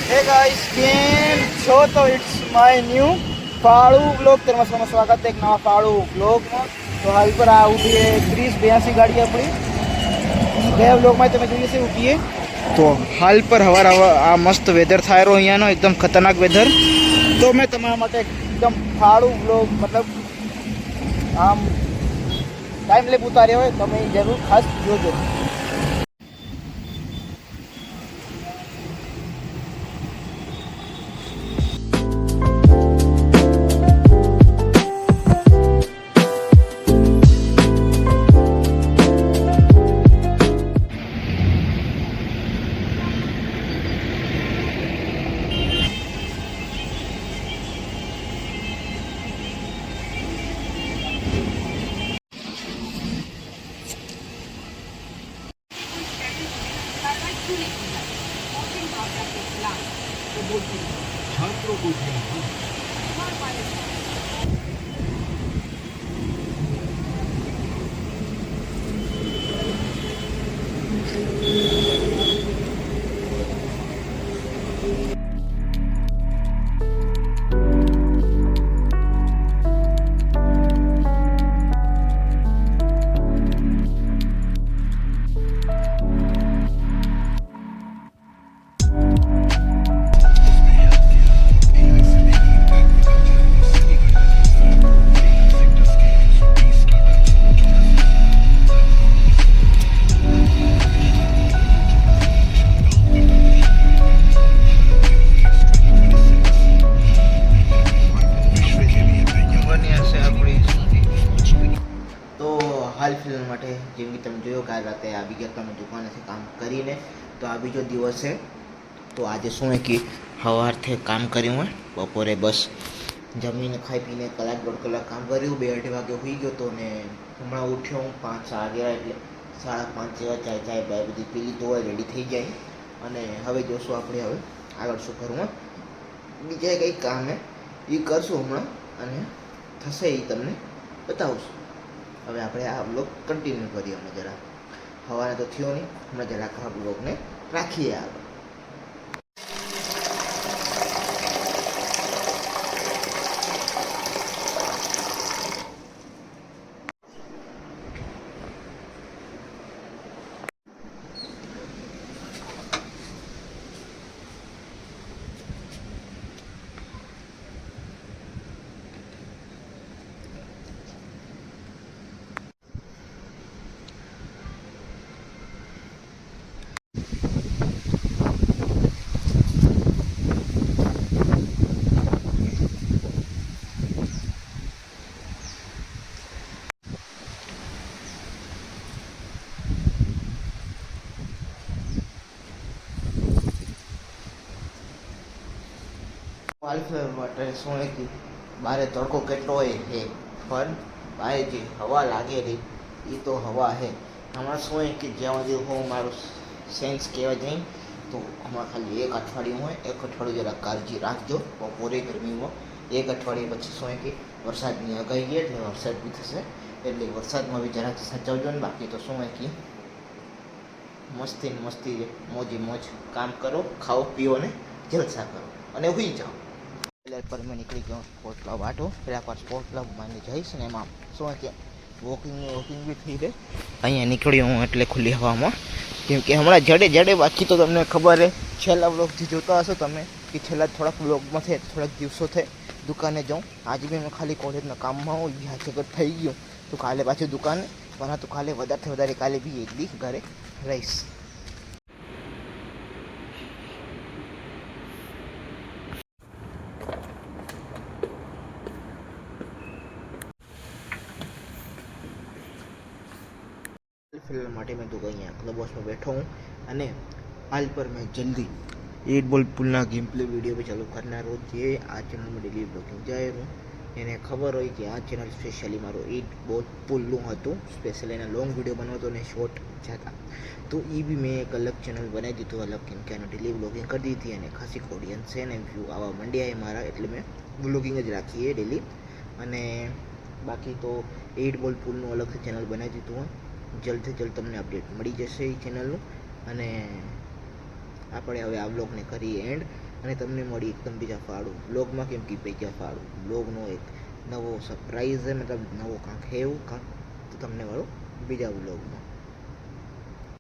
Hey guys केम छो तो it's my new फाड़ू blog तेरे में स्वागत है एक नवा फाड़ू ब्लॉग में। तो हाल पर आ उठी है 30-82 गाड़ी अपनी બે બ્લોગમાં તમે જોઈએ છે ઉઠીએ તો હાલ પર હવાર આ મસ્ત વેધર થાય રહ્યો અહીંયાનો એકદમ ખતરનાક વેધર। તો મેં તમારા માટે એકદમ ફાળું બ્લોગ મતલબ આમ ટાઈમ લેપ ઉતાર્યો હોય તમે જરૂર ખાસ જોજો। छात्रों को હાલ ફિલ્મ માટે જેમ કે તમે જોયો કાલ રાતે આવી ગયા તમે દુકાનેથી કામ કરીને તો આ બીજો દિવસ છે। તો આજે શું હે કે સવારથી કામ કર્યું હોય બપોરે બસ જમીને ખાઈ પીને કલાક દોઢ કલાક કામ કર્યું 2-2:30 વાગે સુઈ ગયો તો ને હમણાં ઉઠ્યો હું 5 વાગ્યા એટલે 5:30 જેવા ચાય બાય બધી પી લીધું હોય રેડી થઈ જાય અને હવે જોશું આપણે હવે આગળ શું કરવું બીજા કંઈક કામ હે એ કરશું હમણાં અને થશે એ તમને બતાવશું। હવે આપણે આ બ્લોગ કન્ટિન્યુ કરીએ અમે જરા હવાને તો થયો નહીં હમણાં જરાક આ બ્લોગને રાખીએ આગળ। વાલફેર માટે શું કે બારે તડકો કેટલો હોય હે પણ બારે જે હવા લાગેલી એ તો હવા હે હમણાં શું હોય કે જ્યાં સુધી હું મારું સેન્સ કહેવા જઈ તો હમણાં ખાલી 1 અઠવાડિયું હોય 1 અઠવાડિયું જરા કાળજી રાખજો બપોરે ગરમીમાં 1 અઠવાડિયે પછી શું હોય કે વરસાદની આગાહી ગઈ એટલે વરસાદ બી થશે એટલે વરસાદમાં બી જરાક સાચવજો ને બાકી તો શું હોય કે મસ્તી મોજી મોજ કામ કરો ખાઓ પીઓ ને જલસા કરો અને સુઈ જાઓ। એટલે પર મેં નીકળી ગયો સ્પોર્ટ ક્લબ આટો પેલા પર સ્પોર્ટ ક્લબમાં જઈશ ને એમાં શું કે વોકિંગ બી થઈ રહે અહીંયા નીકળ્યો હું એટલે ખુલ્લી હવામાં કેમ કે હમણાં જડે બાકી તો તમને ખબર હે છેલ્લા બ્લોગથી જોતા હશો તમે કે છેલ્લા થોડાક બ્લોગમાં છે થોડાક દિવસો થઈ દુકાને જાઉં આજે બી મેં ખાલી કોલેજના કામમાં હું જગત થઈ ગયું તો કાલે પાછું દુકાને પણ તો કાલે વધારેથી વધારે કાલે બી એક દી ઘરે રહીશ। फिल्म માટે મેં તો અહીંયા ક્લબ હાઉસમાં બેઠો હું અને હાલ પર મેં જલ્દી 8 બોલ પુલના ગેમ પ્લે વિડીયો પર ચાલુ કરનારો જે આ ચેનલમાં ડેલી બ્લોગિંગ જાય હું એને ખબર હોય કે આ ચેનલ સ્પેશિયલી મારો 8 બોલ પુલનું હતું સ્પેશિયલી એના લોંગ વિડીયો બનાવતો અને શોર્ટ જતા તો એ બી મેં એક અલગ ચેનલ બનાવી દીધું અલગ કેમ કે એનું ડેલી બ્લોગિંગ કરી દીધી અને ખાસી ઓડિયન્સ છે ને વ્યૂ આવા મંડ્યા એ મારા એટલે મેં બ્લોગિંગ જ રાખીએ ડેલી અને બાકી તો 8 બોલ પુલનું અલગથી ચેનલ બનાવી દીધું હોય જલ્દથી જલ્દ તમને અપડેટ મળી જશે એ ચેનલનું અને આપણે હવે આ બ્લોગને કરીએ એન્ડ અને તમને મળી એકદમ બીજા ફાળું બ્લોગમાં, કેમ કે બીજા ફાળું બ્લોગનો એક નવો સરપ્રાઈઝ છે, મતલબ નવો કાંક હે એવું કાંક તો તમને મળો બીજા બ્લોગમાં.